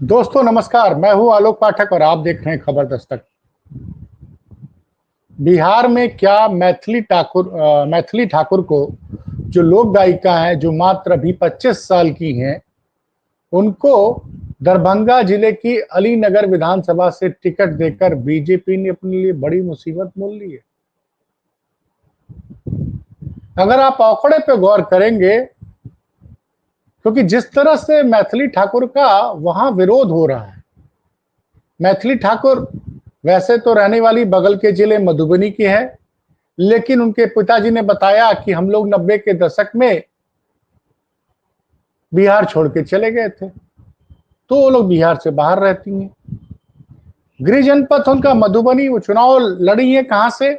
दोस्तों नमस्कार, मैं हूं आलोक पाठक और आप देख रहे हैं खबर दस्तक। बिहार में क्या मैथिली ठाकुर को जो लोक गायिका हैं, जो मात्र अभी 25 साल की हैं, उनको दरभंगा जिले की अलीनगर विधानसभा से टिकट देकर बीजेपी ने अपने लिए बड़ी मुसीबत मोल ली है। अगर आप आंकड़े पे गौर करेंगे, क्योंकि जिस तरह से मैथिली ठाकुर का वहां विरोध हो रहा है, मैथिली ठाकुर वैसे तो रहने वाली बगल के जिले मधुबनी की है, लेकिन उनके पिताजी ने बताया कि हम लोग 90 के दशक में बिहार छोड़ के चले गए थे, तो वो लोग बिहार से बाहर रहती हैं। गृह जनपद उनका मधुबनी, वो चुनाव लड़ी है कहां से?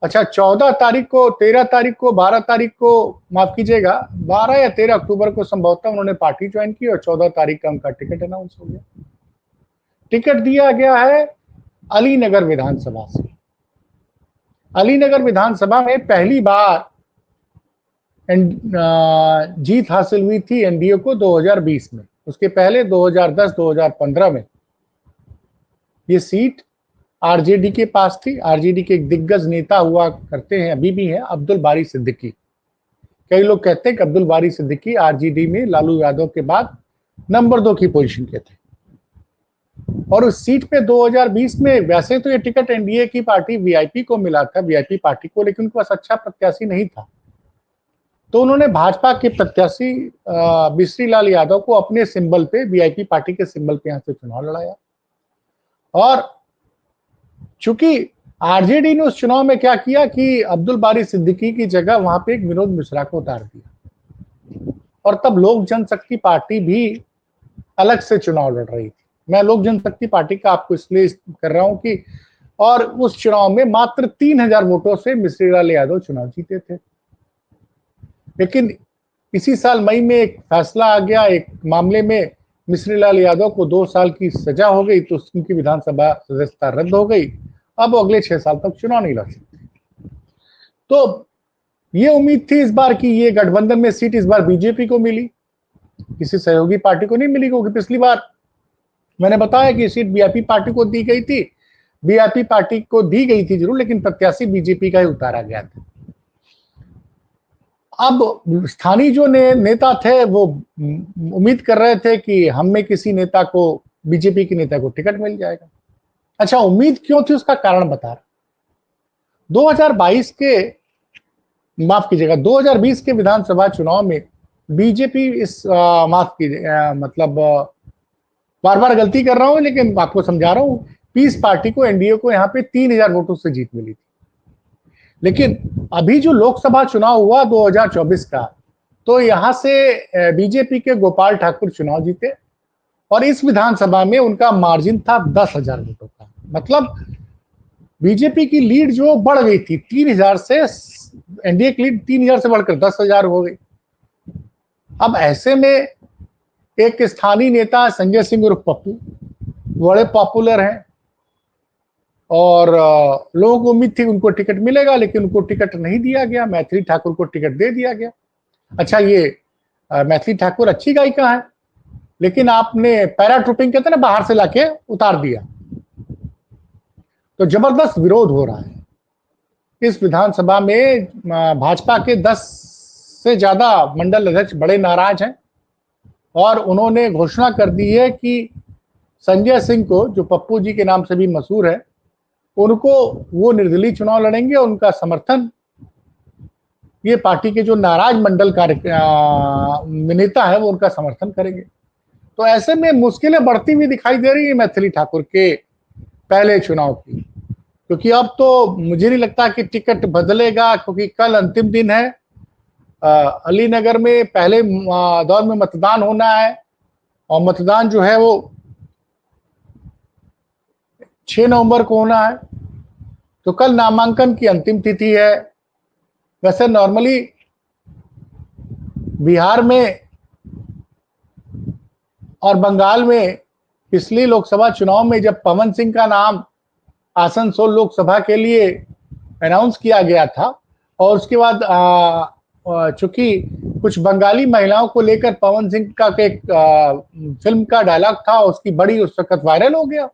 अच्छा, 14 तारीख को, 13 तारीख को, 12 तारीख को, माफ कीजिएगा, 12 या 13 अक्टूबर को संभवतः उन्होंने पार्टी ज्वाइन की और 14 तारीख का उनका टिकट अनाउंस हो गया। टिकट दिया गया है अलीनगर विधानसभा से। अलीनगर विधानसभा में पहली बार जीत हासिल हुई थी एनडीए को 2020 में। उसके पहले 2010-2015 में ये सीट आरजेडी के पास थी। आरजेडी के एक दिग्गज नेता हुआ करते हैं, अभी भी हैं, अब्दुल बारी सिद्दीकी। कई लोग कहते हैं कि अब्दुल बारी सिद्दीकी आरजेडी में लालू यादव के बाद नंबर 2 की पोजीशन के थे। और उस सीट पे 2020 में वैसे तो ये टिकट एनडीए की पार्टी वीआईपी को मिला था, वीआईपी पार्टी को, लेकिन उनके पास अच्छा प्रत्याशी नहीं था, तो उन्होंने भाजपा के प्रत्याशी बिश्री लाल यादव को अपने सिंबल पे, वीआईपी पार्टी के सिंबल पे यहां से चुनाव लड़ाया। और चूंकि आरजेडी ने उस चुनाव में क्या किया कि अब्दुल बारी सिद्दीकी की जगह वहां पे एक विनोद मिश्रा को उतार दिया, और तब लोक जनशक्ति पार्टी भी अलग से चुनाव लड़ रही थी। मैं लोक जनशक्ति पार्टी का आपको इसलिए कर रहा हूं कि, और उस चुनाव में मात्र 3000 वोटों से मिश्री लाल यादव चुनाव जीते थे। लेकिन इसी साल मई में एक फैसला आ गया, एक मामले में मिश्री लाल यादव को 2 साल की सजा हो गई, तो उनकी विधानसभा सदस्यता रद्द हो गई। अब अगले 6 साल तक चुनाव नहीं लड़ सकते। तो ये उम्मीद थी इस बार की ये गठबंधन में सीट इस बार बीजेपी को मिली, किसी सहयोगी पार्टी को नहीं मिली, क्योंकि पिछली बार मैंने बताया कि सीट बीआईपी पार्टी को दी गई थी। बीआईपी पार्टी को दी गई थी जरूर, लेकिन प्रत्याशी बीजेपी का ही उतारा गया था। अब स्थानीय जो नेता थे वो उम्मीद कर रहे थे कि हम में किसी नेता को, बीजेपी के नेता को टिकट मिल जाएगा। अच्छा, उम्मीद क्यों थी उसका कारण बता रहा। 2022 के, माफ कीजिएगा, 2020 के विधानसभा चुनाव में बीजेपी माफ कीजिए, मतलब बार बार गलती कर रहा हूं, लेकिन आपको समझा रहा हूं, पीस पार्टी को, एनडीए को यहां पे 3000 वोटों से जीत मिली थी। लेकिन अभी जो लोकसभा चुनाव हुआ 2024 का, तो यहां से बीजेपी के गोपाल ठाकुर चुनाव जीते और इस विधानसभा में उनका मार्जिन था 10,000 वोटों का। मतलब बीजेपी की लीड जो बढ़ गई थी 3000 से, एनडीए की लीड 3000 से बढ़कर 10,000 हो गई। अब ऐसे में एक स्थानीय नेता संजय सिंह उर्फ पप्पू बड़े पॉपुलर हैं और लोगों को उम्मीद थी उनको टिकट मिलेगा, लेकिन उनको टिकट नहीं दिया गया। मैथिली ठाकुर को टिकट दे दिया गया। अच्छा, ये मैथिली ठाकुर अच्छी गायिका है, लेकिन आपने पैराट्रूपिंग कहते हैं ना, बाहर से लाके उतार दिया, तो जबरदस्त विरोध हो रहा है। इस विधानसभा में भाजपा के 10 से ज्यादा मंडल अध्यक्ष बड़े नाराज हैं और उन्होंने घोषणा कर दी है कि संजय सिंह को, जो पप्पू जी के नाम से भी मशहूर है, उनको, वो निर्दलीय चुनाव लड़ेंगे और उनका समर्थन ये पार्टी के जो नाराज मंडल नेता है वो उनका समर्थन करेंगे। तो ऐसे में मुश्किलें बढ़ती हुई दिखाई दे रही है मैथिली ठाकुर के पहले चुनाव की, क्योंकि अब तो मुझे नहीं लगता कि टिकट बदलेगा, क्योंकि कल अंतिम दिन है। अलीनगर में पहले दौर में मतदान होना है और मतदान जो है वो 6 नवंबर को होना है, तो कल नामांकन की अंतिम तिथि है। वैसे नॉर्मली बिहार में और बंगाल में पिछली लोकसभा चुनाव में जब पवन सिंह का नाम आसनसोल लोकसभा के लिए अनाउंस किया गया था और उसके बाद चूंकि कुछ बंगाली महिलाओं को लेकर पवन सिंह का एक फिल्म का डायलॉग था, उसकी बड़ी उस वक्त वायरल हो गया।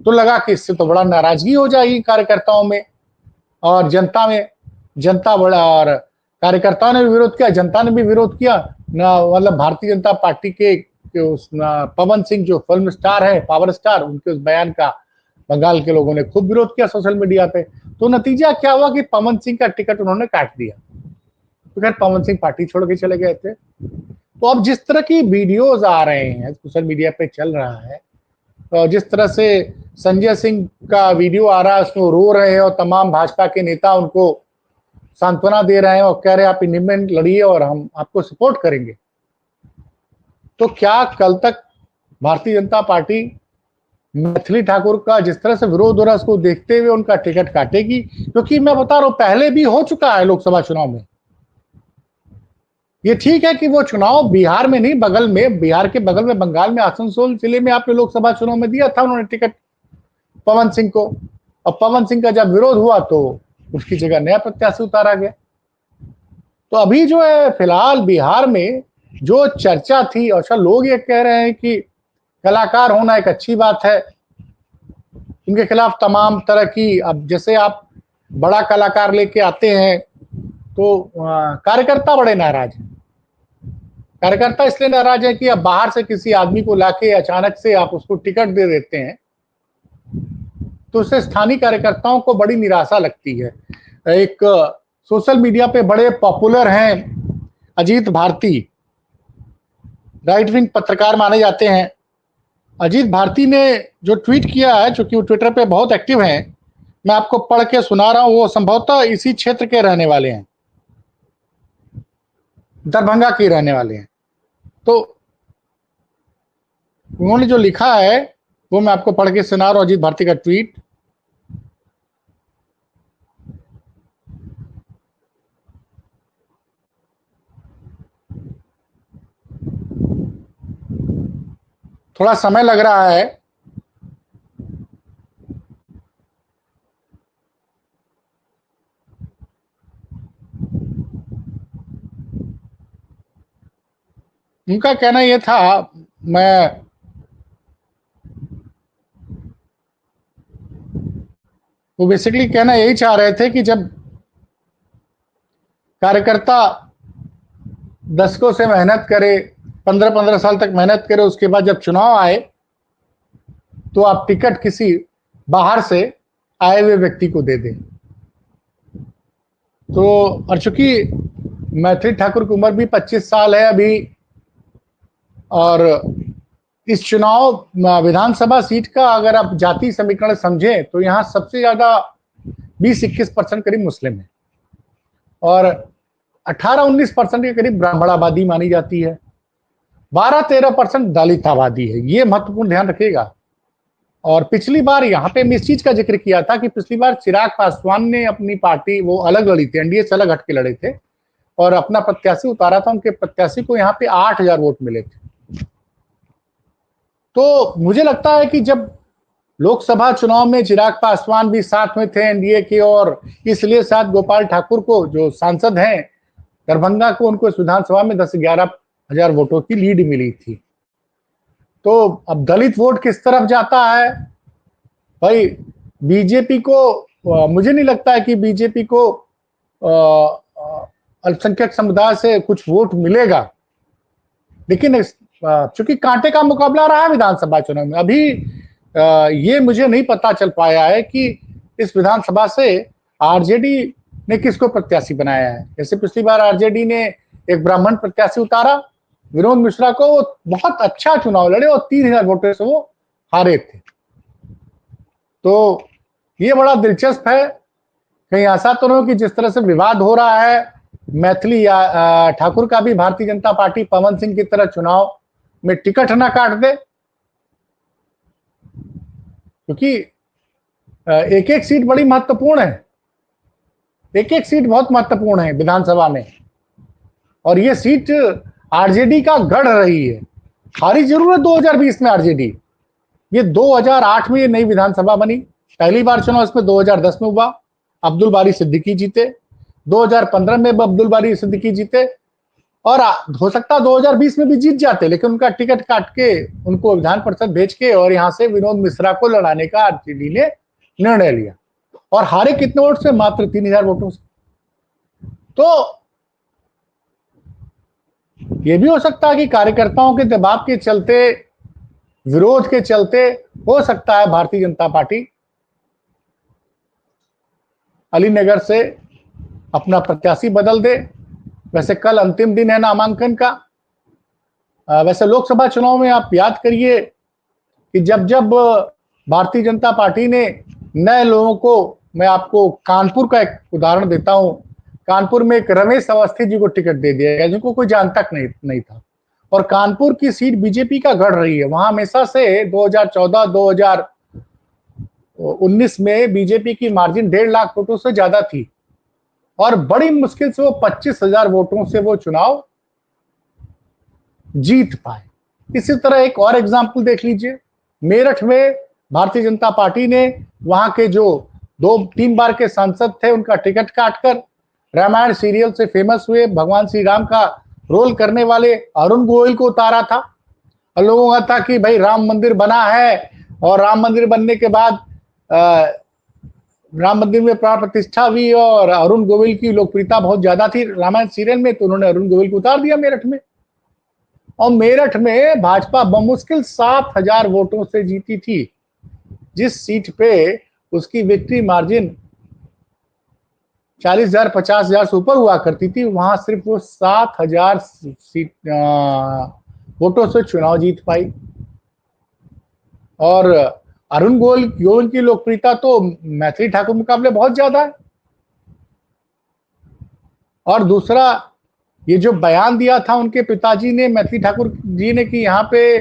तो लगा कि इससे तो बड़ा नाराजगी हो जाएगी कार्यकर्ताओं में और जनता में। जनता बड़ा, और कार्यकर्ताओं ने भी विरोध किया, जनता ने भी विरोध किया ना। मतलब भारतीय जनता पार्टी के उस पवन सिंह जो फिल्म स्टार है, पावर स्टार, उनके उस बयान का बंगाल के लोगों ने खूब विरोध किया सोशल मीडिया पे। तो नतीजा क्या हुआ कि पवन सिंह का टिकट उन्होंने काट दिया। तो खैर पवन सिंह पार्टी छोड़ के चले गए थे। तो अब जिस तरह की वीडियोज आ रहे हैं, सोशल मीडिया पे चल रहा है, तो जिस तरह से संजय सिंह का वीडियो आ रहा है, उसमें रो रहे हैं और तमाम भाजपा के नेता उनको सांत्वना दे रहे हैं और कह रहे हैं आप इंडिपेंडेंट लड़िए और हम आपको सपोर्ट करेंगे। तो क्या कल तक भारतीय जनता पार्टी मैथिली ठाकुर का जिस तरह से विरोध हो रहा है उसको देखते हुए उनका टिकट काटेगी? क्योंकि मैं बता रहा हूं पहले भी हो चुका है लोकसभा चुनाव में। ये ठीक है कि वो चुनाव बिहार में नहीं, बगल में, बिहार के बगल में बंगाल में आसनसोल जिले में आपने लोकसभा चुनाव में दिया था उन्होंने टिकट पवन सिंह को। और पवन सिंह का जब विरोध हुआ तो उसकी जगह नया प्रत्याशी उतारा गया। तो अभी जो है फिलहाल बिहार में जो चर्चा थी, और लोग ये कह रहे हैं कि कलाकार होना एक अच्छी बात है, उनके खिलाफ तमाम तरह की, अब जैसे आप बड़ा कलाकार लेके आते हैं तो कार्यकर्ता बड़े नाराज हैं। कार्यकर्ता इसलिए नाराज है कि अब बाहर से किसी आदमी को लाके अचानक से आप उसको टिकट दे देते हैं, तो उससे स्थानीय कार्यकर्ताओं को बड़ी निराशा लगती है। एक सोशल मीडिया पे बड़े पॉपुलर हैं अजीत भारती, राइट विंग पत्रकार माने जाते हैं। अजीत भारती ने जो ट्वीट किया है, चूंकि वो ट्विटर पे बहुत एक्टिव हैं, मैं आपको पढ़ के सुना रहा हूं। वो संभवतः इसी क्षेत्र के रहने वाले हैं, दरभंगा के रहने वाले हैं। तो उन्होंने जो लिखा है वो मैं आपको पढ़ के सुना रहा हूं, अजीत भारती का ट्वीट। थोड़ा समय लग रहा है। उनका कहना यह था, मैं वो बेसिकली कहना यही चाह रहे थे कि जब कार्यकर्ता दशकों से मेहनत करे, 15-15 साल तक मेहनत करे, उसके बाद जब चुनाव आए तो आप टिकट किसी बाहर से आए हुए व्यक्ति को दे दें। तो और चूंकि मैथिली ठाकुर की उम्र भी 25 साल है अभी, और इस चुनाव विधानसभा सीट का अगर आप जाति समीकरण समझें तो यहाँ सबसे ज्यादा 20-21% करीब मुस्लिम है और 18-19% के करीब ब्राह्मण आबादी मानी जाती है। 12-13% दलित आबादी है। ये महत्वपूर्ण ध्यान रखिएगा। और पिछली बार यहाँ पे मैं इस चीज का जिक्र किया था कि पिछली बार चिराग पासवान ने अपनी पार्टी वो अलग लड़ी थी, एनडीए से अलग हट के लड़े थे और अपना प्रत्याशी उतारा था। उनके प्रत्याशी को यहाँ पे 8,000 वोट मिले थे। तो मुझे लगता है कि जब लोकसभा चुनाव में चिराग पासवान भी साथ में थे एनडीए के, और इसलिए शायद गोपाल ठाकुर को जो सांसद हैं दरभंगा को, उनको इस विधानसभा में 10-11 हजार वोटों की लीड मिली थी। तो अब दलित वोट किस तरफ जाता है भाई? बीजेपी को मुझे नहीं लगता है कि बीजेपी को अल्पसंख्यक समुदाय से कुछ वोट मिलेगा, लेकिन चूंकि कांटे का मुकाबला रहा है विधानसभा चुनाव में, अभी ये मुझे नहीं पता चल पाया है कि इस विधानसभा से आरजेडी ने किसको प्रत्याशी बनाया है। जैसे पिछली बार आरजेडी ने एक ब्राह्मण प्रत्याशी उतारा, विनोद मिश्रा को, वो बहुत अच्छा चुनाव लड़े और 3,000 वोटों से वो हारे थे। तो ये बड़ा दिलचस्प है। कहीं ऐसा तो नहीं कि जिस तरह से विवाद हो रहा है मैथिली या ठाकुर का भी भारतीय जनता पार्टी पवन सिंह की तरह चुनाव में टिकट ना काट दे, क्योंकि एक एक सीट बड़ी महत्वपूर्ण है। एक एक सीट बहुत महत्वपूर्ण है विधानसभा में, और ये सीट आरजेडी का गढ़ रही है। हारी जरूर है 2020 में आरजेडी, ये 2008 में ये नई विधानसभा बनी, पहली बार चुनाव इसमें 2010 में हुआ, अब्दुल बारी सिद्दीकी जीते, 2015 में अब्दुल बारी सिद्दीकी जीते, और हो सकता 2020 में भी जीत जाते, लेकिन उनका टिकट काट के उनको विधान परिषद भेज के और यहां से विनोद मिश्रा को लड़ाने का आरजेडी ने निर्णय लिया। और हारे कितने वोट से? मात्र 3000 वोटों से। तो यह भी हो सकता है कि कार्यकर्ताओं के दबाव के चलते, विरोध के चलते, हो सकता है भारतीय जनता पार्टी अलीनगर से अपना प्रत्याशी बदल दे। वैसे कल अंतिम दिन है नामांकन का। वैसे लोकसभा चुनाव में आप याद करिए कि जब जब भारतीय जनता पार्टी ने नए लोगों को, मैं आपको कानपुर का एक उदाहरण देता हूं, कानपुर में एक रमेश अवस्थी जी को टिकट दे दिया गया जिनको कोई जानता नहीं था, और कानपुर की सीट बीजेपी का गढ़ रही है। वहां हमेशा से 2014 2019 में बीजेपी की मार्जिन 1.5 लाख वोटों से ज्यादा थी, और बड़ी मुश्किल से वो 25,000 वोटों से वो चुनाव जीत पाए। इसी तरह एक और एग्जाम्पल देख लीजिए, मेरठ में भारतीय जनता पार्टी ने वहां के जो 2-3 बार के सांसद थे उनका टिकट काटकर रामायण सीरियल से फेमस हुए भगवान श्री राम का रोल करने वाले अरुण गोयल को उतारा था। और लोगों का था कि भाई राम मंदिर बना है, और राम मंदिर बनने के बाद राम मंदिर में प्राण प्रतिष्ठा हुई और अरुण गोविल की लोकप्रियता बहुत ज्यादा थी रामायण सीरियल में, तो उन्होंने अरुण गोविल को उतार दिया मेरठ में। और मेरठ में भाजपा बमुश्किल 7,000 वोटों से जीती थी। जिस सीट पे उसकी विक्ट्री मार्जिन 40,000 50,000 से ऊपर हुआ करती थी, वहां सिर्फ वो 7,000 सीट वोटों से चुनाव जीत पाई। और अरुण गोविल की लोकप्रियता तो मैथिली ठाकुर मुकाबले बहुत ज्यादा है। और दूसरा, ये जो बयान दिया था उनके पिताजी ने, मैथिली ठाकुर जी ने, कि यहाँ पे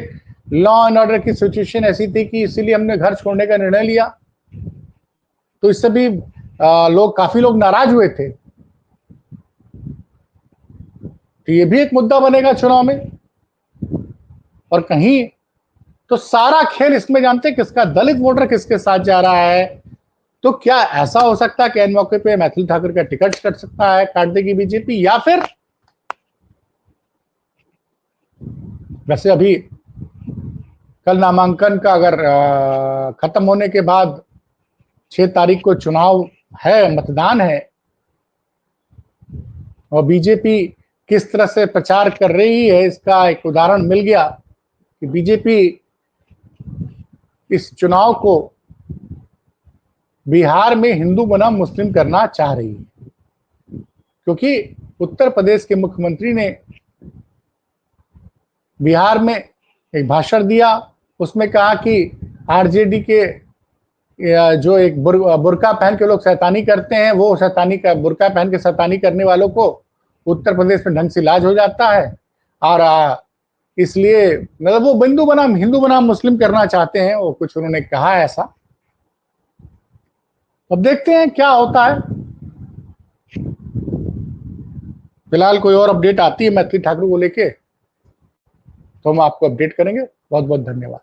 लॉ एंड ऑर्डर की सिचुएशन ऐसी थी कि इसीलिए हमने घर छोड़ने का निर्णय लिया, तो इससे भी काफी लोग नाराज हुए थे। तो ये भी एक मुद्दा बनेगा चुनाव में। और कहीं तो सारा खेल इसमें जानते किसका, दलित वोटर किसके साथ जा रहा है। तो क्या ऐसा हो सकता है कि एन मौके पे मैथिली ठाकुर का टिकट कट सकता है, काट देगी बीजेपी, या फिर वैसे अभी कल नामांकन का अगर खत्म होने के बाद 6 तारीख को चुनाव है, मतदान है, और बीजेपी किस तरह से प्रचार कर रही है इसका एक उदाहरण मिल गया कि बीजेपी इस चुनाव को बिहार में हिंदू बनाम मुस्लिम करना चाह रही है, क्योंकि उत्तर प्रदेश के मुख्यमंत्री ने बिहार में एक भाषण दिया, उसमें कहा कि आरजेडी के जो एक बुर्का पहन के लोग शैतानी करते हैं, वो शैतानी का बुर्का पहन के शैतानी करने वालों को उत्तर प्रदेश में ढंग से इलाज हो जाता है। और इसलिए मतलब वो हिंदू बनाम मुस्लिम करना चाहते हैं, वो कुछ उन्होंने कहा है ऐसा। अब देखते हैं क्या होता है। फिलहाल कोई और अपडेट आती है मैथिली ठाकुर को लेके तो हम आपको अपडेट करेंगे। बहुत बहुत धन्यवाद।